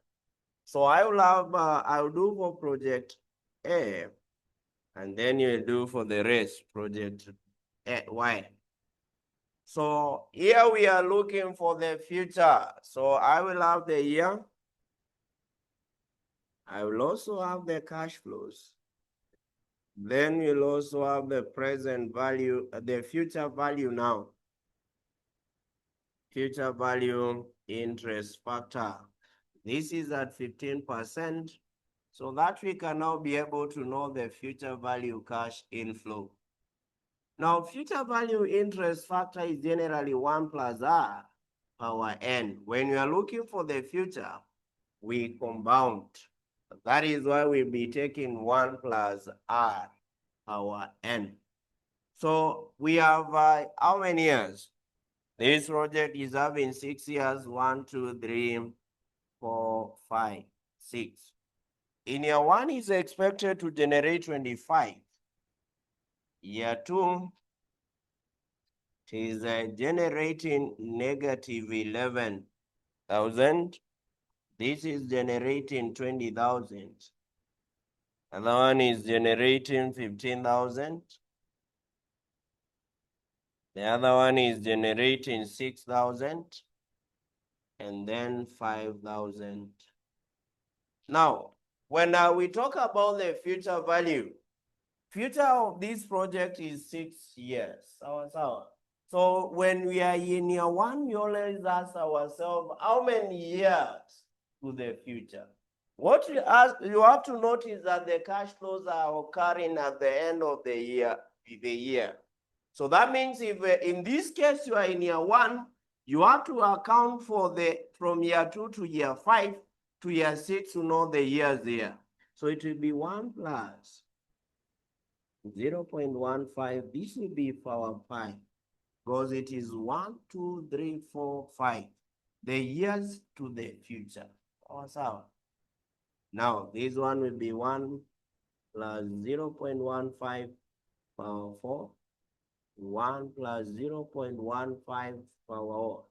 So I will have, I'll do for project A, and then you do for the rest, project Y. So here we are looking for the future. So I will have the year. I will also have the cash flows. Then you'll also have the present value, the future value now. Future value interest factor. This is at 15%, so that we can now be able to know the future value cash inflow. Now, future value interest factor is generally 1 plus R power N. When we are looking for the future, we compound. That is why we'll be taking 1 plus R power N. So we have how many years? This project is having 6 years, 1, 2, 3, 4, 5, 6. In year 1 is expected to generate 25. Year 2 is generating negative 11,000. This is generating 20,000. Another one is generating 15,000. The other one is generating 6,000. And then 5,000. Now, when we talk about the future value, future of this project is 6 years. So when we are in year 1, we always ask ourselves, how many years to the future? What you have to notice that the cash flows are occurring at the end of the year. So that means if in this case you are in year 1, You have to account for from year 2 to year 5 to year 6 to know the years there. So it will be 1 plus 0.15. This will be power pi because it is 1, 2, 3, 4, 5. The years to the future. Sawa. Now this one will be 1 plus 0.15 power 4. 1 plus 0.15 power what?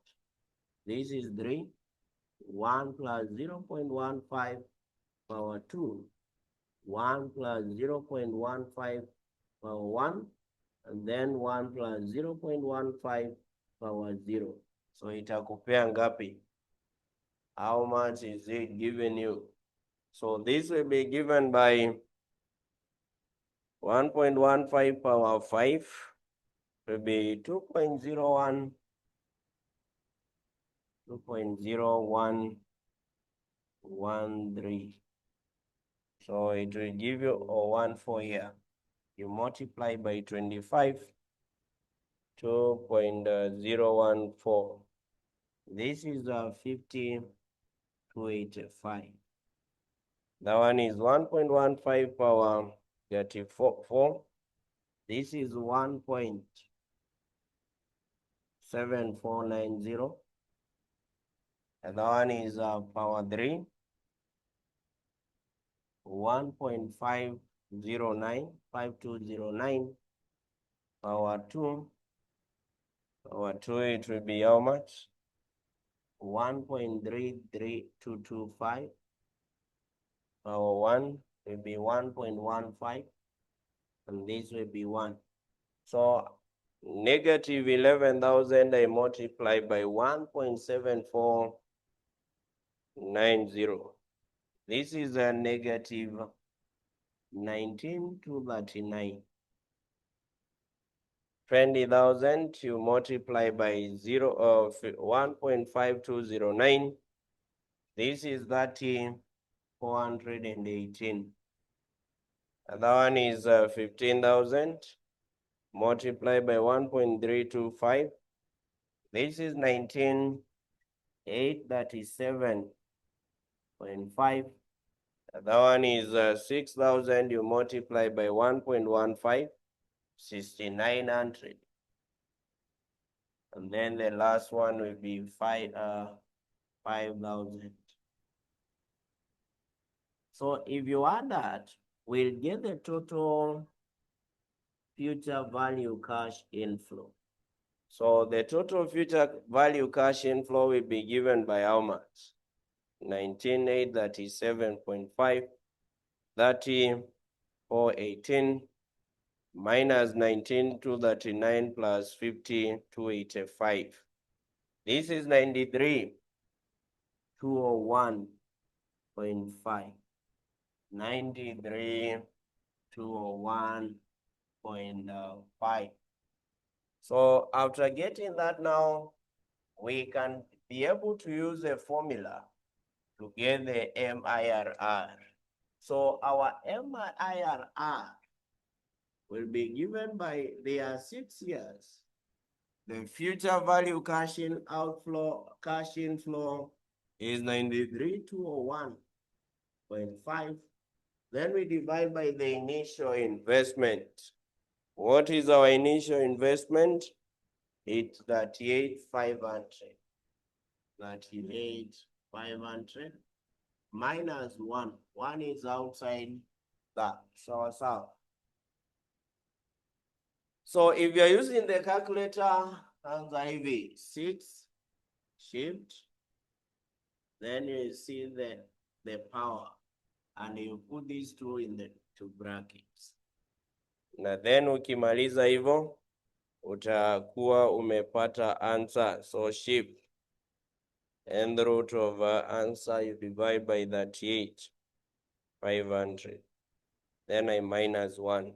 This is 3. 1 plus 0.15 power 2. 1 plus 0.15 power 1. And then 1 plus 0.15 power 0. So itakupea ngapi? How much is it given you? So this will be given by 1.15 power 5 will be 2.01. 2.0113. So it will give you a 1 4 here. You multiply by 25, 2.014. This is 50/285. That one is 1.15 power 34. This is 1.7490. And that one is power 3. 1.509 power 2. Power 2, it will be how much? 1.33225. Power 1 will be 1.15. And this will be 1. So negative 11,000 I multiply by 1.7490. This is a negative 19,239. 20,000 you multiply by 1.5209. This is 30,418. Another one is 15,000 multiplied by 1.325. This is 19,837.5. That one is 6,000 you multiply by 1.15, 6,900. And then the last one will be 5,000. So if you add that, we'll get the total future value cash inflow. So the total future value cash inflow will be given by how much? 19,837.5, 30,418 minus 19,239 plus 50,285. This is 93,201.5. 93,201.5. So after getting that now, we can be able to use a formula to get the MIRR. So our MIRR will be given by their 6 years. The future value cash inflow is 93,201.5. Then we divide by the initial investment. What is our initial investment? It's 38,500. 38,500 minus 1. 1 is outside that. So if you're using the calculator, answer IV 6 shift, then you see the power, and you put these two in the two brackets. Na then ukimaliza hivyo utakuwa umepata answer. So shift and the root of answer you divide by 38,500. Then I minus 1.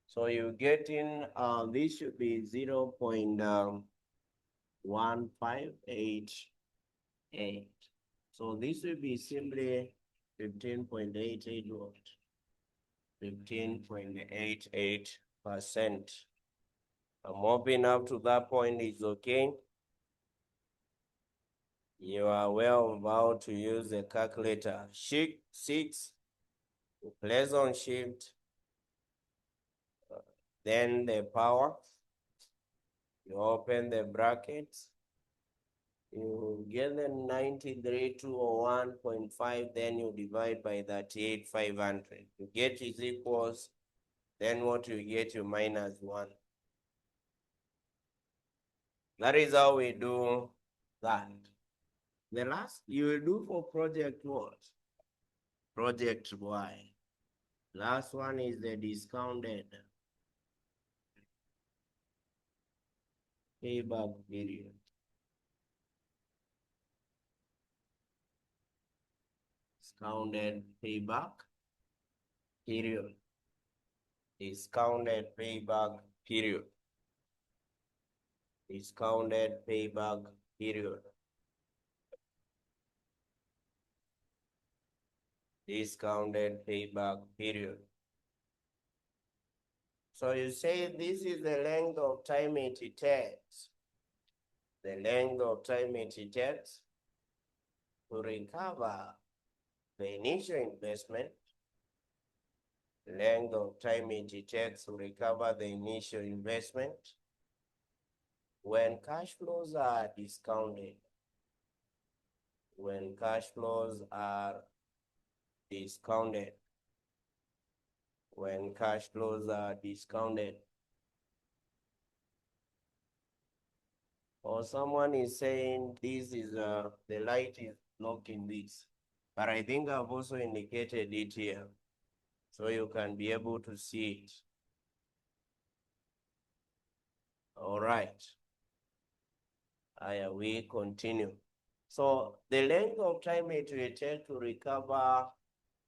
So you get in, this should be 0.1588. So this will be simply 15.88 watt. 15.88%. I'm hoping up to that point is okay. You are well of how to use the calculator. Shift 6, you place on shift, then the power, you open the brackets, you get the 93,201.5, then you divide by 38,500. You get is equals, then what you get, you minus 1. That is how we do that. The last you will do for project what? Project Y. Last one is the discounted payback period. Discounted payback period. Discounted payback period. Discounted payback period. Discounted payback period. So you say this is the length of time it takes. The length of time it takes to recover the initial investment. Length of time it takes to recover the initial investment when cash flows are discounted. When cash flows are discounted. When cash flows are discounted. Or someone is saying this is the light is blocking this, but I think I've also indicated it here, so you can be able to see it. All right. We continue. So the length of time it will take to recover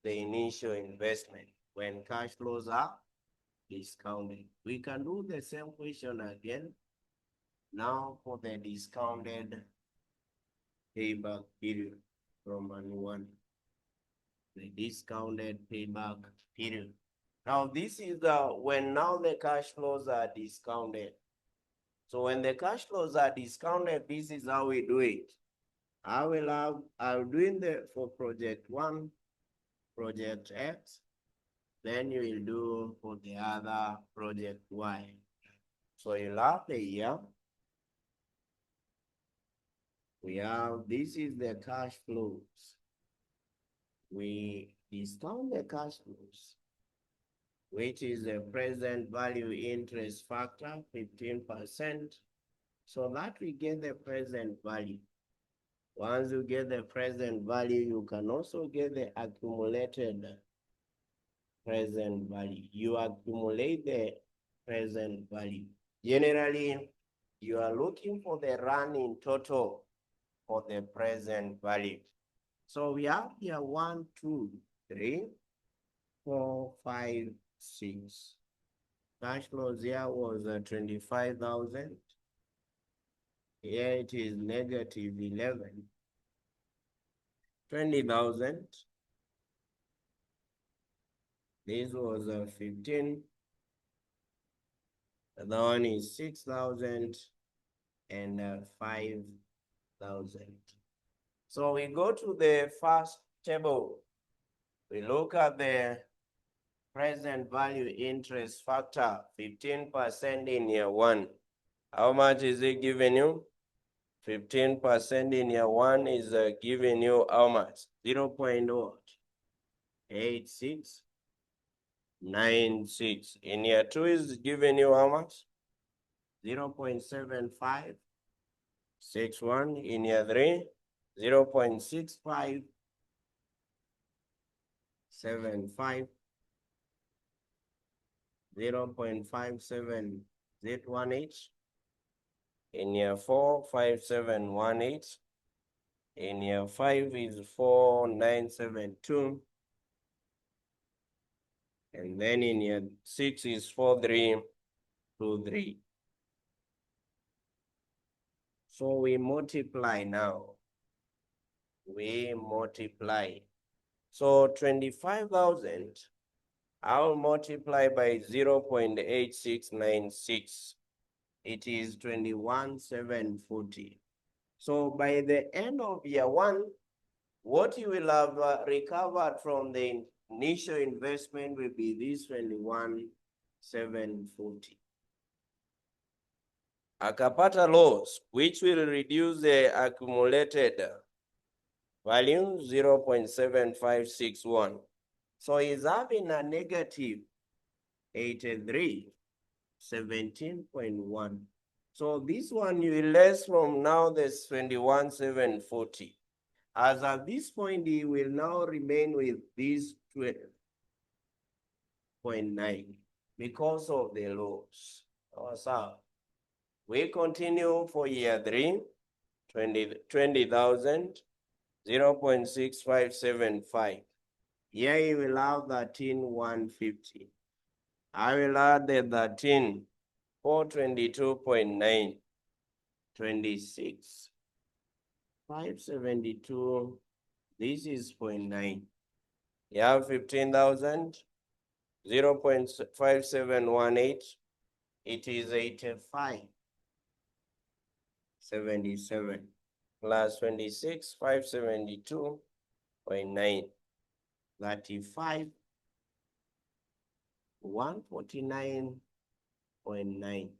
the initial investment when cash flows are discounted. We can do the same question again. Now for the discounted payback period from one. The discounted payback period. Now this is when now the cash flows are discounted. So when the cash flows are discounted, this is how we do it. I'm doing for project 1, project X, then you will do for the other project Y. So you'll have the year. We have, this is the cash flows. We discount the cash flows, which is the present value interest factor, 15%. So that we get the present value. Once you get the present value, you can also get the accumulated present value. You accumulate the present value. Generally, you are looking for the running total for the present value. So we have here 1, 2, 3, 4, 5, 6. Cash flows here was 25,000. Here it is negative 11. 20,000. This was 15. The one is 6,000 and 5,000. So we go to the first table. We look at the present value interest factor, 15% in year 1. How much is it giving you? 15% in year 1 is giving you how much? 0.8696. In year 2 is giving you how much? 0.7561. In year 3, 0.6575. 0.5718. In year 4, 5718. In year 5 is 4972. And then in year 6 is 4323. So we multiply now. We multiply. So 25,000, I'll multiply by 0.8696. It is 21,740. So by the end of year one, what you will have recovered from the initial investment will be this 21,740. Akapata loss, which will reduce the accumulated value 0.7561. So he's having a negative 83.17.1. So this one you will less from now this 21,740. As at this point, he will now remain with this 12.9 because of the loss. So we continue for year 3, 20,000, 0.6575. Here you will have 13,150. I will add the 13,422.9, 26, 572. This is 0.9. You have 15,000, 0.5718. It is 85.77 plus 26, 572.9, 35, 149.9.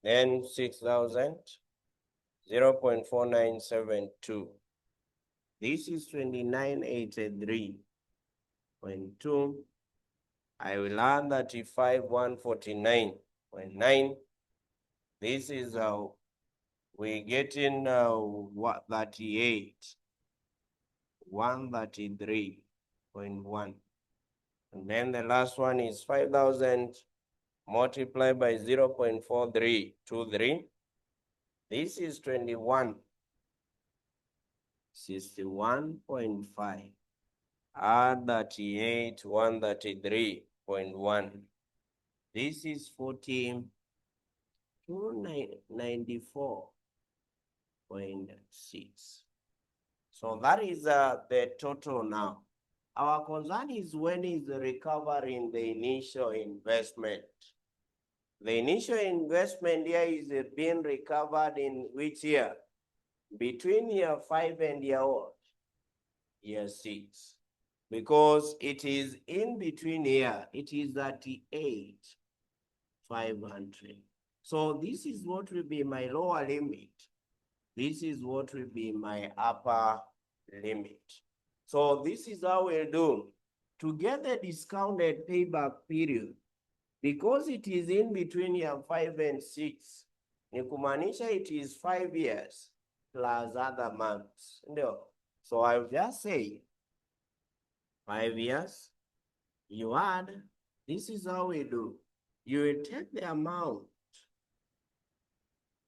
Then 6,000, 0.4972. This is 2983.2. I will add 35, 149.9. This is we get in 38, 133.1. And then the last one is 5,000 multiplied by 0.4323. This is 21.61.5. Add 38, 133.1. This is 4294.6. So that is the total now. Our concern is when is recovering the initial investment. The initial investment here is being recovered in which year? Between year 5 and year what? Year 6. Because it is in between here, it is 38,500. So this is what will be my lower limit. This is what will be my upper limit. So this is how we'll do. To get the discounted payback period, because it is in between year 5 and 6, ni kumaanisha it is 5 years plus other months. No. So I'll just say 5 years, you add, this is how we do. You will take the amount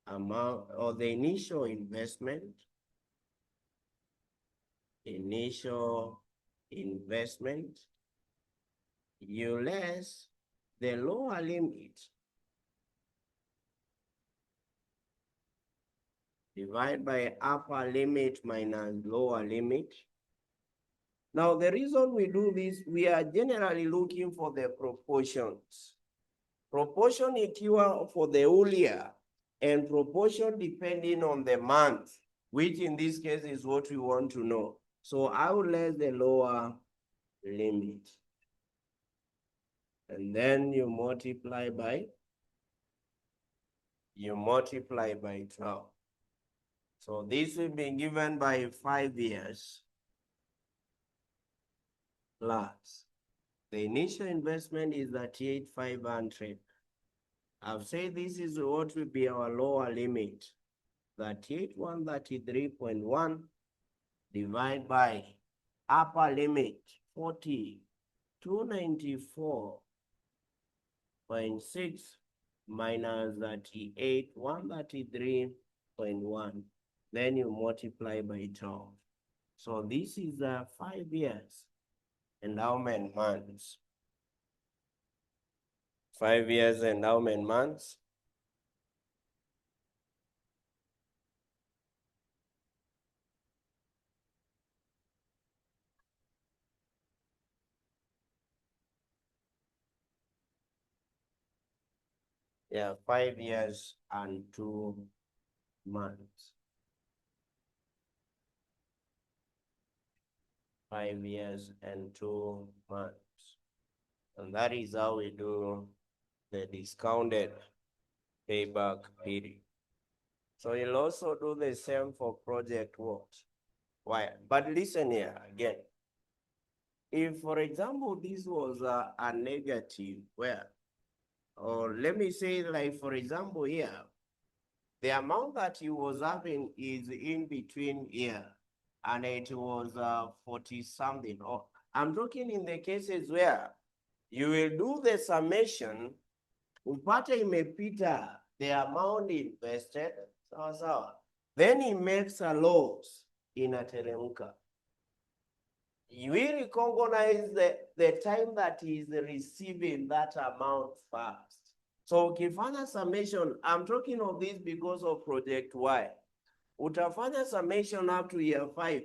or the initial investment, you less the lower limit divide by upper limit minus lower limit. Now, the reason we do this, we are generally looking for the proportions. Proportion ikiwa for the whole year and proportion depending on the month, which in this case is what we want to know. So I will let the lower limit. And then you multiply by 12. So this will be given by 5 years plus. The initial investment is 38,500. I've said this is what will be our lower limit. 38,133.1 divided by upper limit 4294.6 minus 38,133.1. Then you multiply by 12. So this is 5 years. And how many months? 5 years and how many months? Yeah, 5 years and 2 months. 5 years and 2 months. And that is how we do the discounted payback period. So you'll also do the same for project work. Why? But listen here again. If, for example, this was a negative, where, or let me say, like, for example, here, the amount that you was having is in between here, and it was 40 something. Or I'm talking in the cases where you will do the summation, upate imepita the amount invested, sawa sawa, then it makes a loss inateremka. You will recognize the time that he is receiving that amount first. So ukifanya summation, I'm talking of this because of project Y. Utafanya summation up to year 5,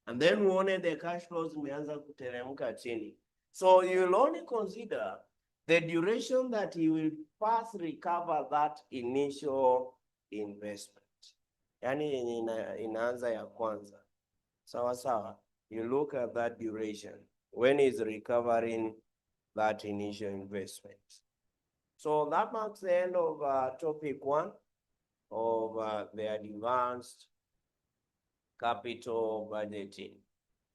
and then uone the cash flows zimeanza kuteremka chini. So you'll only consider the duration that he will first recover that initial investment. Yani inaanza ya kwanza. Sawa sawa. You look at that duration when he's recovering that initial investment. So that marks the end of topic 1 of the advanced capital budgeting.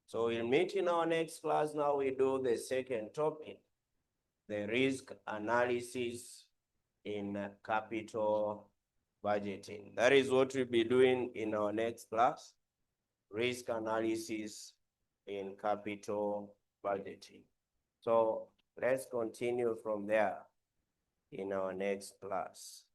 So we'll meet in our next class. Now we do the second topic, the risk analysis in capital budgeting. That is what we'll be doing in our next class, risk analysis in capital budgeting. So let's continue from there in our next class.